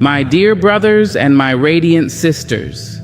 My dear brothers and my radiant sisters,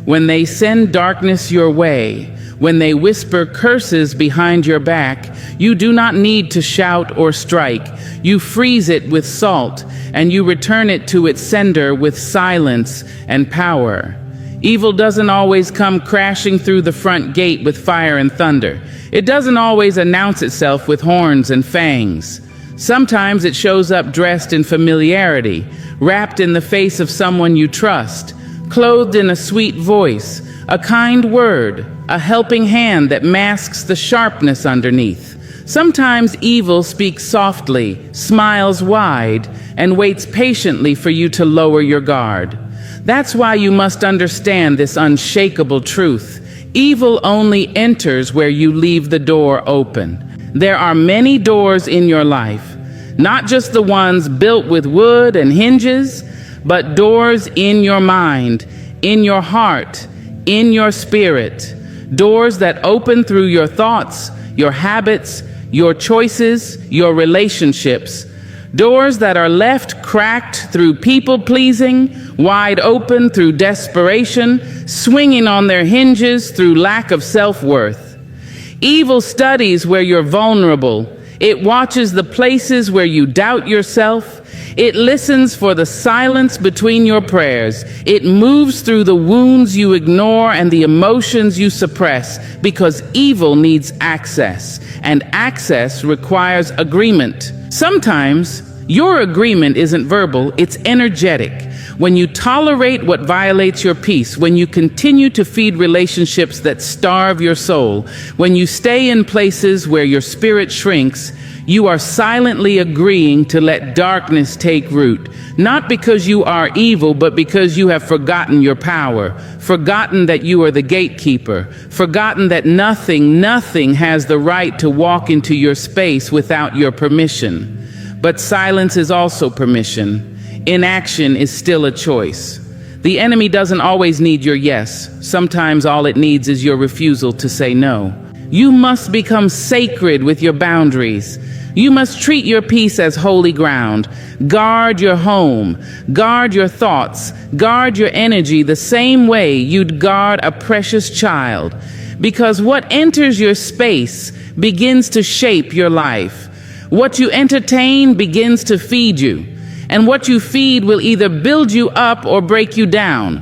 when they send darkness your way, when they whisper curses behind your back, you do not need to shout or strike. You freeze it with salt, and you return it to its sender with silence and power. Evil doesn't always come crashing through the front gate with fire and thunder. It doesn't always announce itself with horns and fangs. Sometimes it shows up dressed in familiarity, wrapped in the face of someone you trust, clothed in a sweet voice, a kind word, a helping hand that masks the sharpness underneath. Sometimes evil speaks softly, smiles wide, and waits patiently for you to lower your guard. That's why you must understand this unshakable truth. Evil only enters where you leave the door open. There are many doors in your life, not just the ones built with wood and hinges, but doors in your mind, in your heart, in your spirit. Doors that open through your thoughts, your habits, your choices, your relationships. Doors that are left cracked through people-pleasing, wide open through desperation, swinging on their hinges through lack of self-worth. Evil studies where you're vulnerable. It watches the places where you doubt yourself. It listens for the silence between your prayers. It moves through the wounds you ignore and the emotions you suppress, because evil needs access, and access requires agreement. Sometimes your agreement isn't verbal, it's energetic. When you tolerate what violates your peace, when you continue to feed relationships that starve your soul, when you stay in places where your spirit shrinks, you are silently agreeing to let darkness take root, not because you are evil, but because you have forgotten your power, forgotten that you are the gatekeeper, forgotten that nothing has the right to walk into your space without your permission. But silence is also permission. Inaction is still a choice. The enemy doesn't always need your yes. Sometimes all it needs is your refusal to say no. You must become sacred with your boundaries. You must treat your peace as holy ground. Guard your home, guard your thoughts, guard your energy the same way you'd guard a precious child. Because what enters your space begins to shape your life. What you entertain begins to feed you. And what you feed will either build you up or break you down.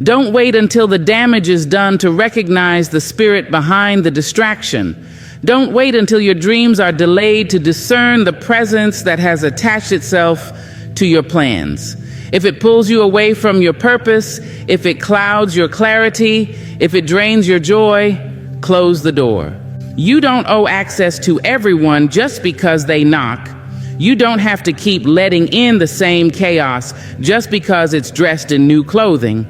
Don't wait until the damage is done to recognize the spirit behind the distraction. Don't wait until your dreams are delayed to discern the presence that has attached itself to your plans. If it pulls you away from your purpose, if it clouds your clarity, if it drains your joy, close the door. You don't owe access to everyone just because they knock. You don't have to keep letting in the same chaos just because it's dressed in new clothing.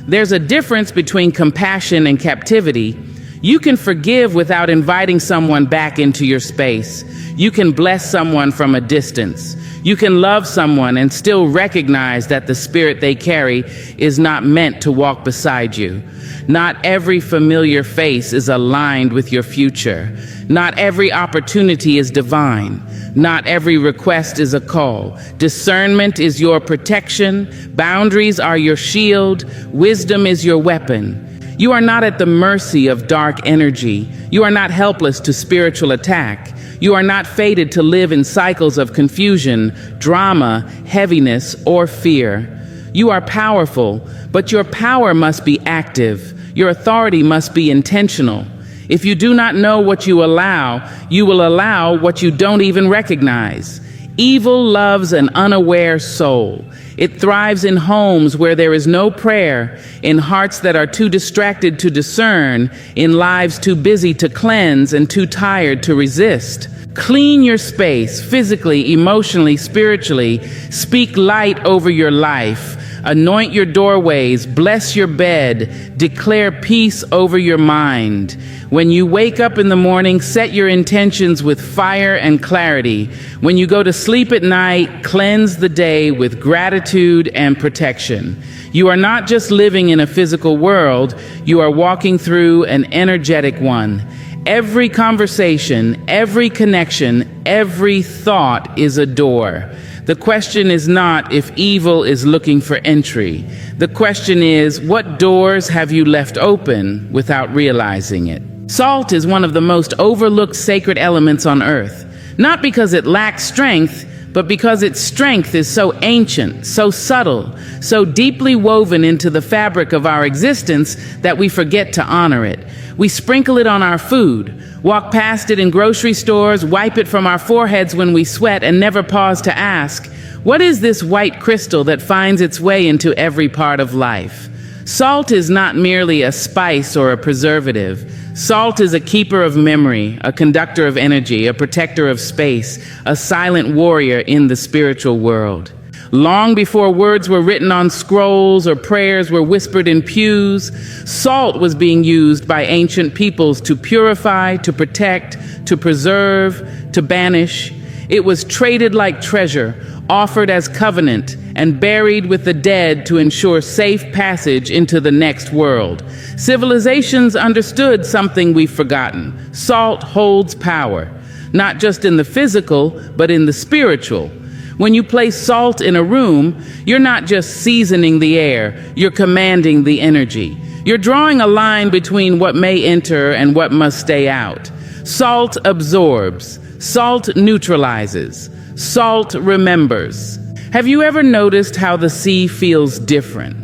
There's a difference between compassion and captivity. You can forgive without inviting someone back into your space. You can bless someone from a distance. You can love someone and still recognize that the spirit they carry is not meant to walk beside you. Not every familiar face is aligned with your future. Not every opportunity is divine. Not every request is a call. Discernment is your protection. Boundaries are your shield. Wisdom is your weapon. You are not at the mercy of dark energy. You are not helpless to spiritual attack. You are not fated to live in cycles of confusion, drama, heaviness, or fear. You are powerful, but your power must be active. Your authority must be intentional. If you do not know what you will allow what you don't even recognize. Evil loves an unaware soul. It thrives in homes where there is no prayer, in hearts that are too distracted to discern, in lives too busy to cleanse and too tired to resist. Clean your space, physically, emotionally, spiritually. Speak light over your life. Anoint your doorways, bless your bed, declare peace over your mind. When you wake up in the morning, set your intentions with fire and clarity. When you go to sleep at night, cleanse the day with gratitude and protection. You are not just living in a physical world, you are walking through an energetic one. Every conversation, every connection, every thought is a door. The question is not if evil is looking for entry. The question is, what doors have you left open without realizing it? Salt is one of the most overlooked sacred elements on earth, not because it lacks strength, but because its strength is so ancient, so subtle, so deeply woven into the fabric of our existence that we forget to honor it. We sprinkle it on our food, walk past it in grocery stores, wipe it from our foreheads when we sweat, and never pause to ask, what is this white crystal that finds its way into every part of life? Salt is not merely a spice or a preservative. Salt is a keeper of memory, a conductor of energy, a protector of space, a silent warrior in the spiritual world. Long before words were written on scrolls or prayers were whispered in pews, salt was being used by ancient peoples to purify, to protect, to preserve, to banish. It was traded like treasure, offered as covenant, and buried with the dead to ensure safe passage into the next world. Civilizations understood something we've forgotten. Salt holds power, not just in the physical, but in the spiritual. When you place salt in a room, you're not just seasoning the air, you're commanding the energy. You're drawing a line between what may enter and what must stay out. Salt absorbs, salt neutralizes, salt remembers. Have you ever noticed how the sea feels different?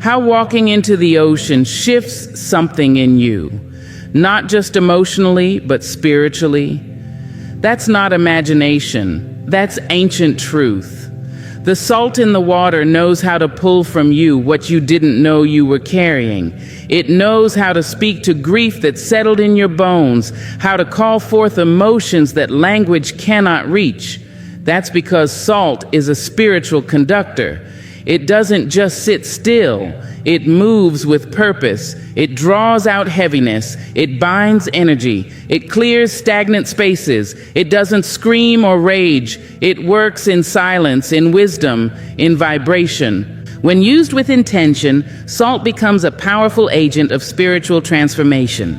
How walking into the ocean shifts something in you, not just emotionally, but spiritually? That's not imagination, that's ancient truth. The salt in the water knows how to pull from you what you didn't know you were carrying. It knows how to speak to grief that's settled in your bones, how to call forth emotions that language cannot reach. That's because salt is a spiritual conductor. It doesn't just sit still. It moves with purpose. It draws out heaviness. It binds energy. It clears stagnant spaces. It doesn't scream or rage. It works in silence, in wisdom, in vibration. When used with intention, salt becomes a powerful agent of spiritual transformation.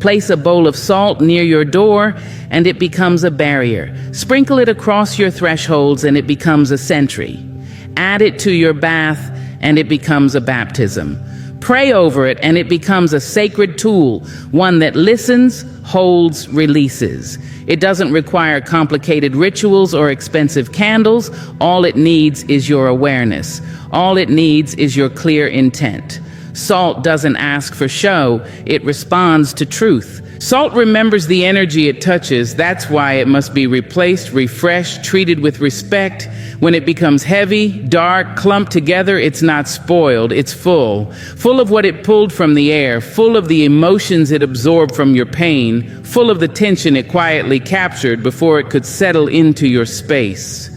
Place a bowl of salt near your door, and it becomes a barrier. Sprinkle it across your thresholds, and it becomes a sentry. Add it to your bath, and it becomes a baptism. Pray over it, and it becomes a sacred tool, one that listens, holds, releases. It doesn't require complicated rituals or expensive candles. All it needs is your awareness. All it needs is your clear intent. Salt doesn't ask for show, it responds to truth. Salt remembers the energy it touches. That's why it must be replaced, refreshed, treated with respect. When it becomes heavy, dark, clumped together, it's not spoiled, it's full of what it pulled from the air, full of the emotions it absorbed from your pain, full of the tension it quietly captured before it could settle into your space.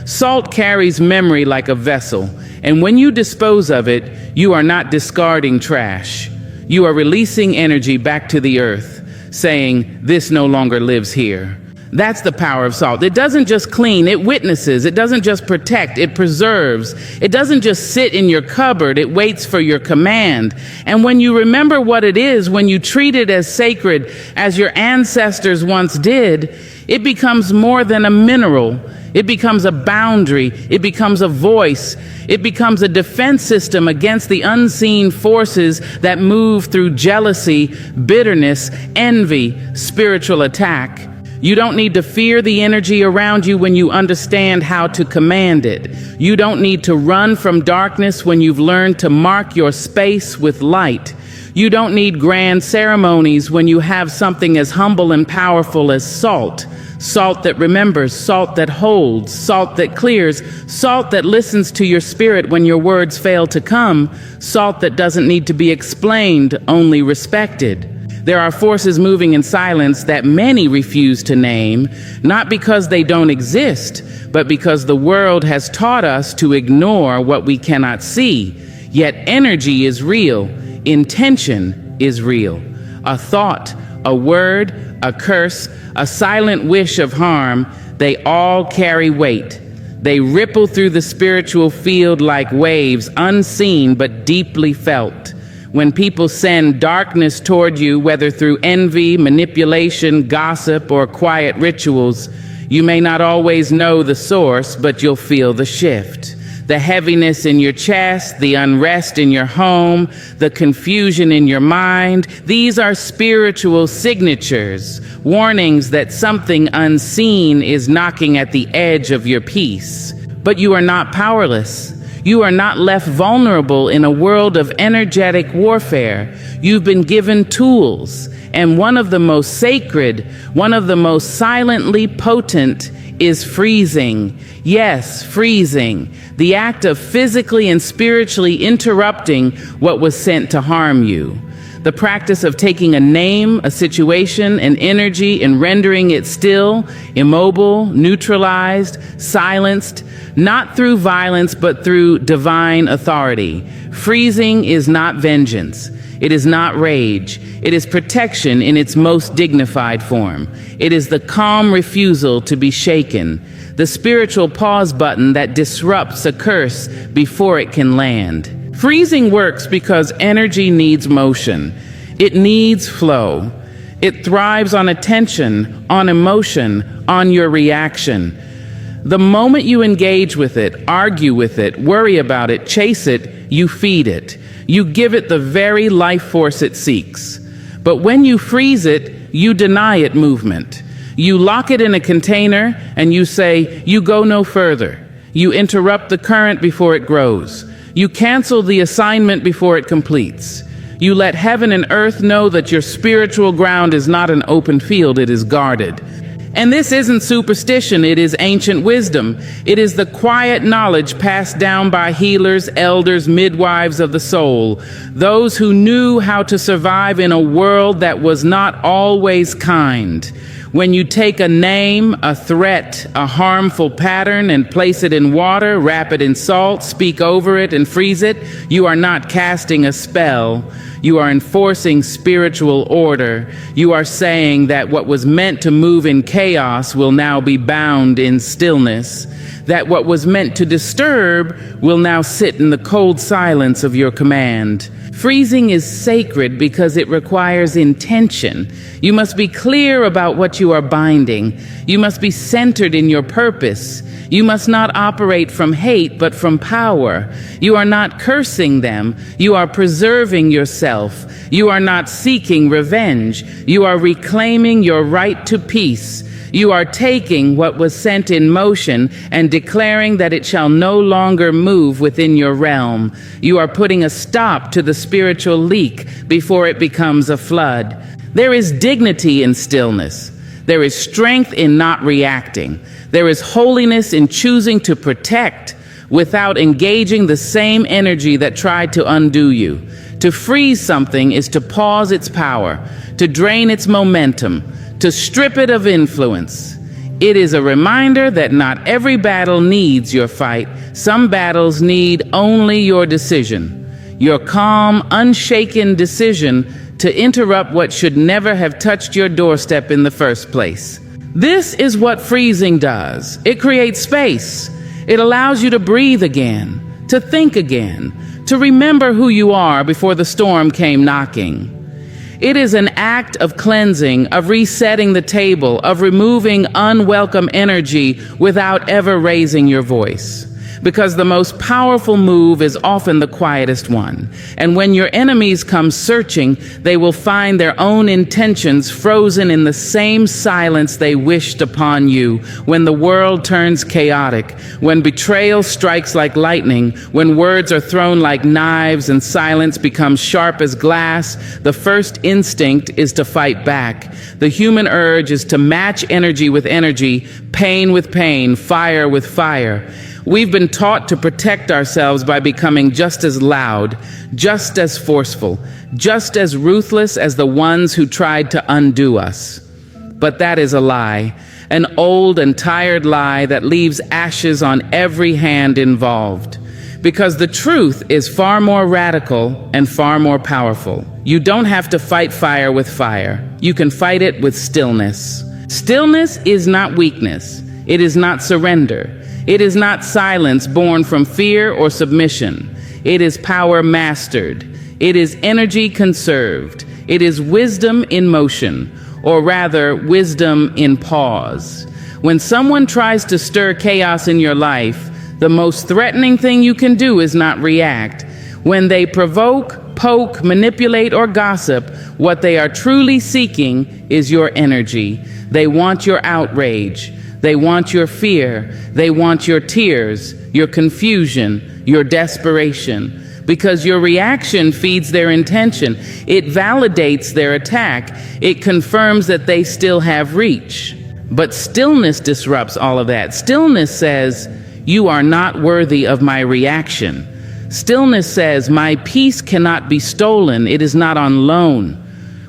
Salt carries memory like a vessel, and when you dispose of it, you are not discarding trash. You are releasing energy back to the earth, saying, this no longer lives here. That's the power of salt. It doesn't just clean, it witnesses. It doesn't just protect, it preserves. It doesn't just sit in your cupboard, it waits for your command. And when you remember what it is, when you treat it as sacred as your ancestors once did, it becomes more than a mineral. It becomes a boundary. It becomes a voice. It becomes a defense system against the unseen forces that move through jealousy, bitterness, envy, spiritual attack. You don't need to fear the energy around you when you understand how to command it. You don't need to run from darkness when you've learned to mark your space with light. You don't need grand ceremonies when you have something as humble and powerful as salt. Salt that remembers, salt that holds, salt that clears, salt that listens to your spirit when your words fail to come, salt that doesn't need to be explained, only respected. There are forces moving in silence that many refuse to name, not because they don't exist, but because the world has taught us to ignore what we cannot see. Yet energy is real, intention is real. A thought, a word, a curse, a silent wish of harm, they all carry weight. They ripple through the spiritual field like waves, unseen but deeply felt. When people send darkness toward you, whether through envy, manipulation, gossip, or quiet rituals, you may not always know the source, but you'll feel the shift. The heaviness in your chest, the unrest in your home, the confusion in your mind. These are spiritual signatures, warnings that something unseen is knocking at the edge of your peace. But you are not powerless. You are not left vulnerable in a world of energetic warfare. You've been given tools, and one of the most sacred, one of the most silently potent is freezing. Yes, freezing. The act of physically and spiritually interrupting what was sent to harm you. The practice of taking a name, a situation, an energy, and rendering it still, immobile, neutralized, silenced, not through violence, but through divine authority. Freezing is not vengeance. It is not rage. It is protection in its most dignified form. It is the calm refusal to be shaken, the spiritual pause button that disrupts a curse before it can land. Freezing works because energy needs motion. It needs flow. It thrives on attention, on emotion, on your reaction. The moment you engage with it, argue with it, worry about it, chase it, you feed it. You give it the very life force it seeks. But when you freeze it, you deny it movement. You lock it in a container and you say, you go no further. You interrupt the current before it grows. You cancel the assignment before it completes. You let heaven and earth know that your spiritual ground is not an open field, it is guarded. And this isn't superstition, it is ancient wisdom. It is the quiet knowledge passed down by healers, elders, midwives of the soul, those who knew how to survive in a world that was not always kind. When you take a name, a threat, a harmful pattern, and place it in water, wrap it in salt, speak over it, and freeze it, you are not casting a spell. You are enforcing spiritual order. You are saying that what was meant to move in chaos will now be bound in stillness. That what was meant to disturb will now sit in the cold silence of your command. Freezing is sacred because it requires intention. You must be clear about what you are binding. You must be centered in your purpose. You must not operate from hate, but from power. You are not cursing them. You are preserving yourself. You are not seeking revenge. You are reclaiming your right to peace. You are taking what was sent in motion and declaring that it shall no longer move within your realm. You are putting a stop to the spiritual leak before it becomes a flood. There is dignity in stillness. There is strength in not reacting. There is holiness in choosing to protect without engaging the same energy that tried to undo you. To freeze something is to pause its power, to drain its momentum, to strip it of influence. It is a reminder that not every battle needs your fight. Some battles need only your decision, your calm, unshaken decision to interrupt what should never have touched your doorstep in the first place. This is what freezing does. It creates space. It allows you to breathe again, to think again, to remember who you are before the storm came knocking. It is an act of cleansing, of resetting the table, of removing unwelcome energy without ever raising your voice. Because the most powerful move is often the quietest one. And when your enemies come searching, they will find their own intentions frozen in the same silence they wished upon you. When the world turns chaotic, when betrayal strikes like lightning, when words are thrown like knives and silence becomes sharp as glass, the first instinct is to fight back. The human urge is to match energy with energy, pain with pain, fire with fire. We've been taught to protect ourselves by becoming just as loud, just as forceful, just as ruthless as the ones who tried to undo us. But that is a lie, an old and tired lie that leaves ashes on every hand involved. Because the truth is far more radical and far more powerful. You don't have to fight fire with fire. You can fight it with stillness. Stillness is not weakness. It is not surrender. It is not silence born from fear or submission. It is power mastered. It is energy conserved. It is wisdom in motion, or rather, wisdom in pause. When someone tries to stir chaos in your life, the most threatening thing you can do is not react. When they provoke, poke, manipulate, or gossip, what they are truly seeking is your energy. They want your outrage. They want your fear. They want your tears, your confusion, your desperation. Because your reaction feeds their intention. It validates their attack. It confirms that they still have reach. But stillness disrupts all of that. Stillness says, you are not worthy of my reaction. Stillness says, my peace cannot be stolen. It is not on loan.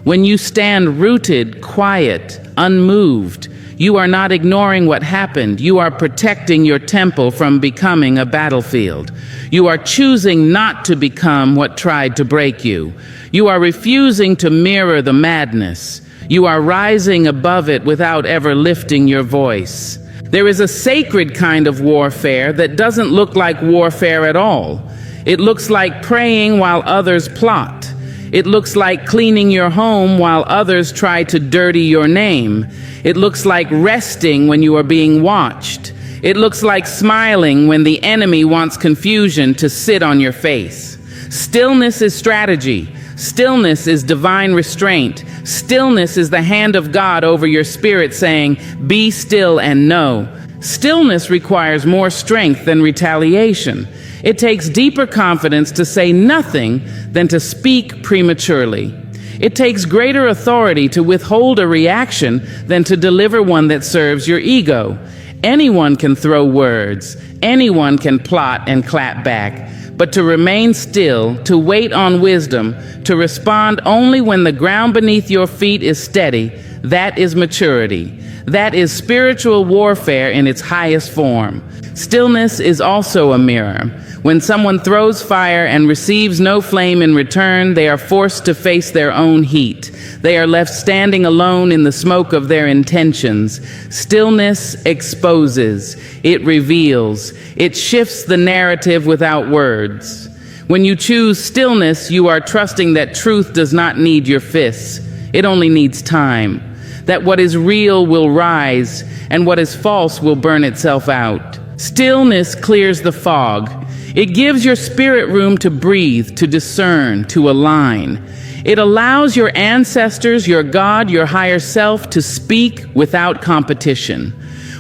When you stand rooted, quiet, unmoved, you are not ignoring what happened. You are protecting your temple from becoming a battlefield. You are choosing not to become what tried to break you. You are refusing to mirror the madness. You are rising above it without ever lifting your voice. There is a sacred kind of warfare that doesn't look like warfare at all. It looks like praying while others plot. It looks like cleaning your home while others try to dirty your name. It looks like resting when you are being watched. It looks like smiling when the enemy wants confusion to sit on your face. Stillness is strategy. Stillness is divine restraint. Stillness is the hand of God over your spirit saying, be still and know. Stillness requires more strength than retaliation. It takes deeper confidence to say nothing than to speak prematurely. It takes greater authority to withhold a reaction than to deliver one that serves your ego. Anyone can throw words. Anyone can plot and clap back. But to remain still, to wait on wisdom, to respond only when the ground beneath your feet is steady, that is maturity. That is spiritual warfare in its highest form. Stillness is also a mirror. When someone throws fire and receives no flame in return, they are forced to face their own heat. They are left standing alone in the smoke of their intentions. Stillness exposes. It reveals. It shifts the narrative without words. When you choose stillness, you are trusting that truth does not need your fists. It only needs time. That what is real will rise, and what is false will burn itself out. Stillness clears the fog. It gives your spirit room to breathe, to discern, to align. It allows your ancestors, your God, your higher self to speak without competition.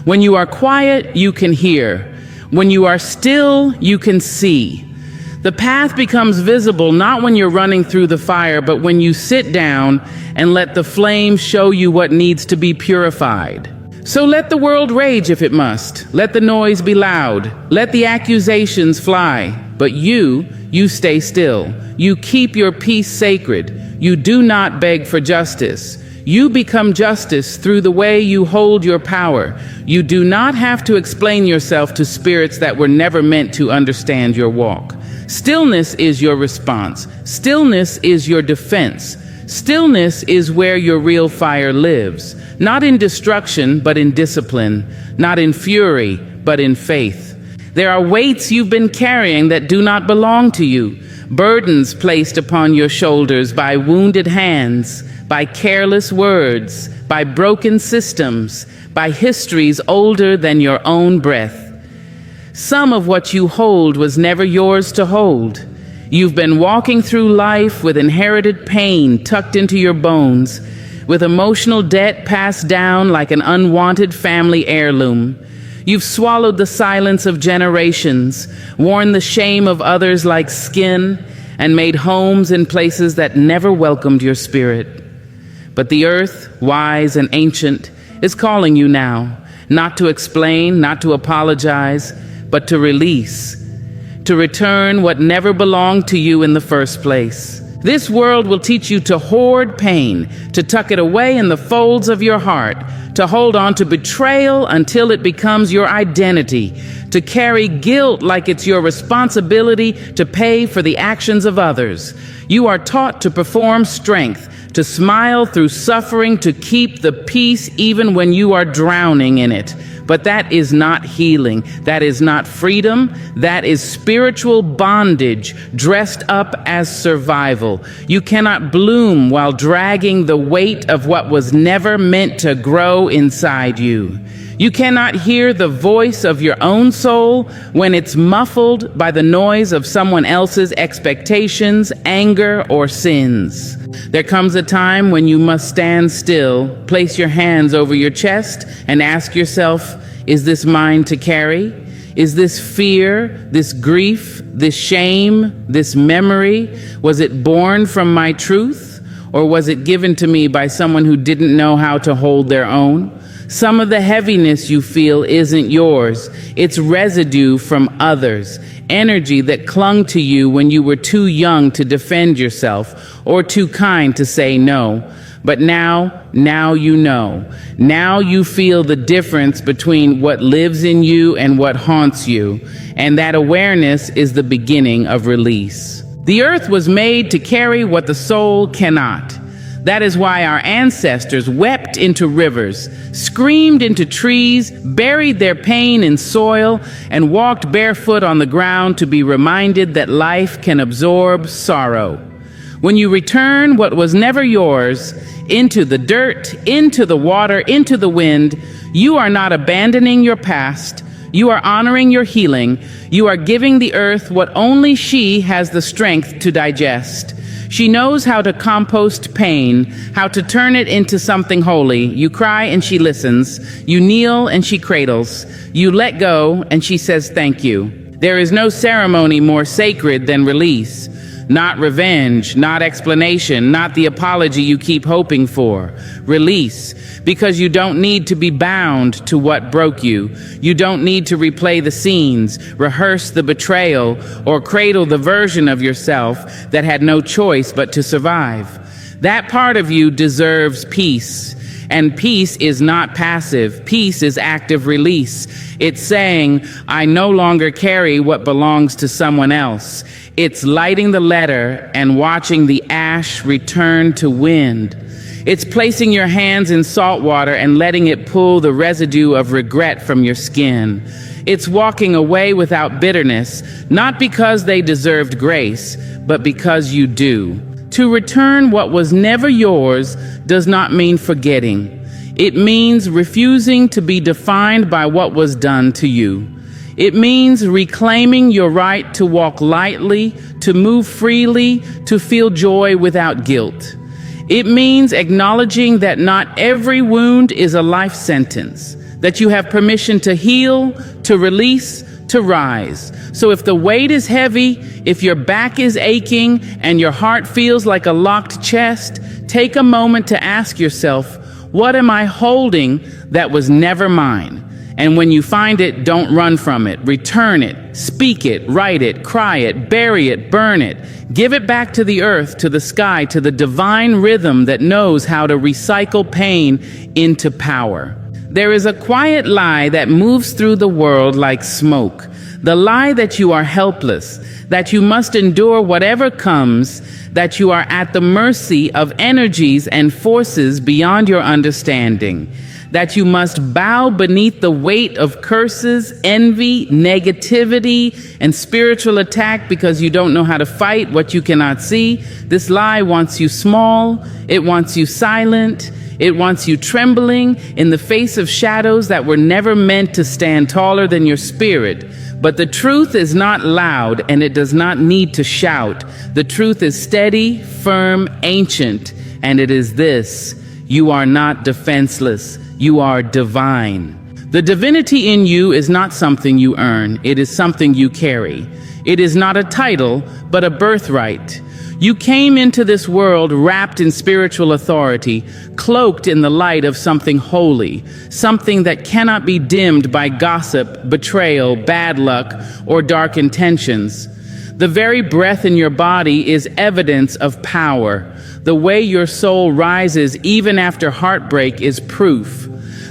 When you are quiet, you can hear. When you are still, you can see. The path becomes visible not when you're running through the fire, but when you sit down and let the flame show you what needs to be purified. So let the world rage if it must. Let the noise be loud. Let the accusations fly. But you stay still. You keep your peace sacred. You do not beg for justice. You become justice through the way you hold your power. You do not have to explain yourself to spirits that were never meant to understand your walk. Stillness is your response. Stillness is your defense. Stillness is where your real fire lives. Not in destruction, but in discipline. Not in fury, but in faith. There are weights you've been carrying that do not belong to you. Burdens placed upon your shoulders by wounded hands, by careless words, by broken systems, by histories older than your own breath. Some of what you hold was never yours to hold. You've been walking through life with inherited pain tucked into your bones, with emotional debt passed down like an unwanted family heirloom. You've swallowed the silence of generations, worn the shame of others like skin, and made homes in places that never welcomed your spirit. But the earth, wise and ancient, is calling you now, not to explain, not to apologize, but to release, to return what never belonged to you in the first place. This world will teach you to hoard pain, to tuck it away in the folds of your heart, to hold on to betrayal until it becomes your identity, to carry guilt like it's your responsibility to pay for the actions of others. You are taught to perform strength, to smile through suffering, to keep the peace even when you are drowning in it. But that is not healing. That is not freedom. That is spiritual bondage dressed up as survival. You cannot bloom while dragging the weight of what was never meant to grow inside you. You cannot hear the voice of your own soul when it's muffled by the noise of someone else's expectations, anger, or sins. There comes a time when you must stand still, place your hands over your chest, and ask yourself, is this mine to carry? Is this fear, this grief, this shame, this memory, was it born from my truth? Or was it given to me by someone who didn't know how to hold their own? Some of the heaviness you feel isn't yours. It's residue from others, energy that clung to you when you were too young to defend yourself or too kind to say no. But now you know. Now you feel the difference between what lives in you and what haunts you. And that awareness is the beginning of release. The earth was made to carry what the soul cannot. That is why our ancestors wept into rivers, screamed into trees, buried their pain in soil, and walked barefoot on the ground to be reminded that life can absorb sorrow. When you return what was never yours into the dirt, into the water, into the wind, you are not abandoning your past. You are honoring your healing. You are giving the earth what only she has the strength to digest. She knows how to compost pain, how to turn it into something holy. You cry and she listens. You kneel and she cradles. You let go and she says thank you. There is no ceremony more sacred than release. Not revenge, not explanation, not the apology you keep hoping for. Release, because you don't need to be bound to what broke you. You don't need to replay the scenes, rehearse the betrayal, or cradle the version of yourself that had no choice but to survive. That part of you deserves peace. And peace is not passive. Peace is active release. It's saying, I no longer carry what belongs to someone else. It's lighting the letter and watching the ash return to wind. It's placing your hands in salt water and letting it pull the residue of regret from your skin. It's walking away without bitterness, not because they deserved grace, but because you do. To return what was never yours does not mean forgetting. It means refusing to be defined by what was done to you. It means reclaiming your right to walk lightly, to move freely, to feel joy without guilt. It means acknowledging that not every wound is a life sentence, that you have permission to heal, to release, to rise. So if the weight is heavy, if your back is aching, and your heart feels like a locked chest, take a moment to ask yourself, what am I holding that was never mine? And when you find it, don't run from it. Return it, speak it, write it, cry it, bury it, burn it. Give it back to the earth, to the sky, to the divine rhythm that knows how to recycle pain into power. There is a quiet lie that moves through the world like smoke. The lie that you are helpless, that you must endure whatever comes, that you are at the mercy of energies and forces beyond your understanding, that you must bow beneath the weight of curses, envy, negativity, and spiritual attack because you don't know how to fight what you cannot see. This lie wants you small, it wants you silent, it wants you trembling in the face of shadows that were never meant to stand taller than your spirit. But the truth is not loud, and it does not need to shout. The truth is steady, firm, ancient, and it is this: you are not defenseless. You are divine. The divinity in you is not something you earn. It is something you carry. It is not a title, but a birthright. You came into this world wrapped in spiritual authority, cloaked in the light of something holy, something that cannot be dimmed by gossip, betrayal, bad luck, or dark intentions. The very breath in your body is evidence of power. The way your soul rises even after heartbreak is proof.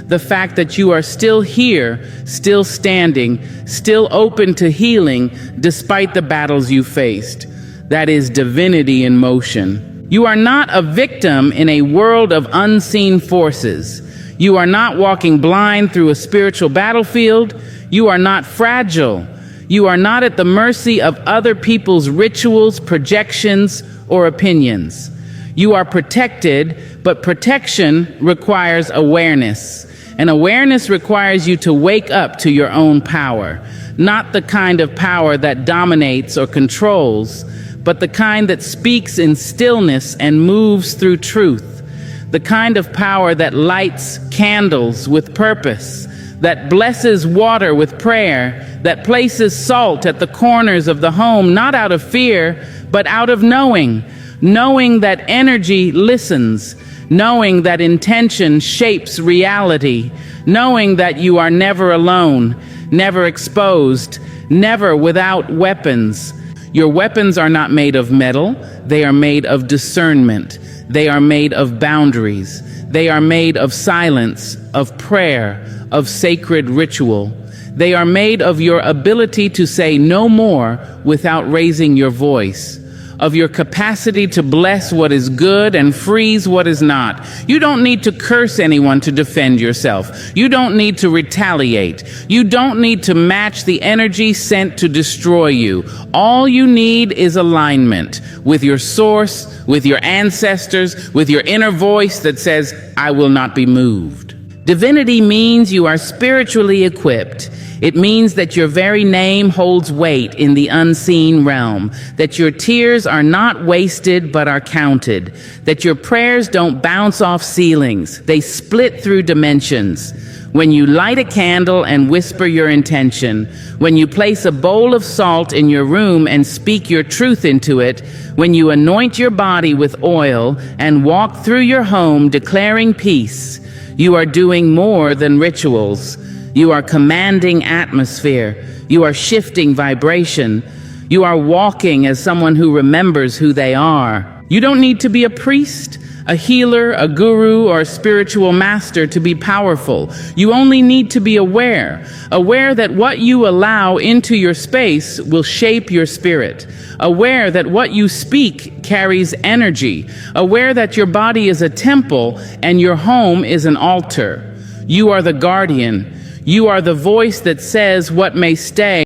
the fact that you are still here, still standing, still open to healing despite the battles you faced. That is divinity in motion. You are not a victim in a world of unseen forces. You are not walking blind through a spiritual battlefield. You are not fragile. You are not at the mercy of other people's rituals, projections, or opinions. You are protected, but protection requires awareness. And awareness requires you to wake up to your own power, not the kind of power that dominates or controls, but the kind that speaks in stillness and moves through truth, the kind of power that lights candles with purpose, that blesses water with prayer, that places salt at the corners of the home, not out of fear, but out of knowing that energy listens, knowing that intention shapes reality, knowing that you are never alone, never exposed, never without weapons. Your weapons are not made of metal, they are made of discernment, they are made of boundaries, they are made of silence, of prayer, of sacred ritual. They are made of your ability to say no more without raising your voice, of your capacity to bless what is good and freeze what is not. You don't need to curse anyone to defend yourself. You don't need to retaliate. You don't need to match the energy sent to destroy you. All you need is alignment with your source, with your ancestors, with your inner voice that says, I will not be moved. Divinity means you are spiritually equipped. It means that your very name holds weight in the unseen realm, that your tears are not wasted but are counted, that your prayers don't bounce off ceilings, they split through dimensions. When you light a candle and whisper your intention, when you place a bowl of salt in your room and speak your truth into it, when you anoint your body with oil and walk through your home declaring peace, you are doing more than rituals. You are commanding atmosphere. You are shifting vibration. You are walking as someone who remembers who they are. You don't need to be a priest, a healer, a guru, or a spiritual master to be powerful. You only need to be aware that what you allow into your space will shape your spirit, aware that what you speak carries energy, aware that your body is a temple and your home is an altar. You are the guardian. You are the voice that says what may stay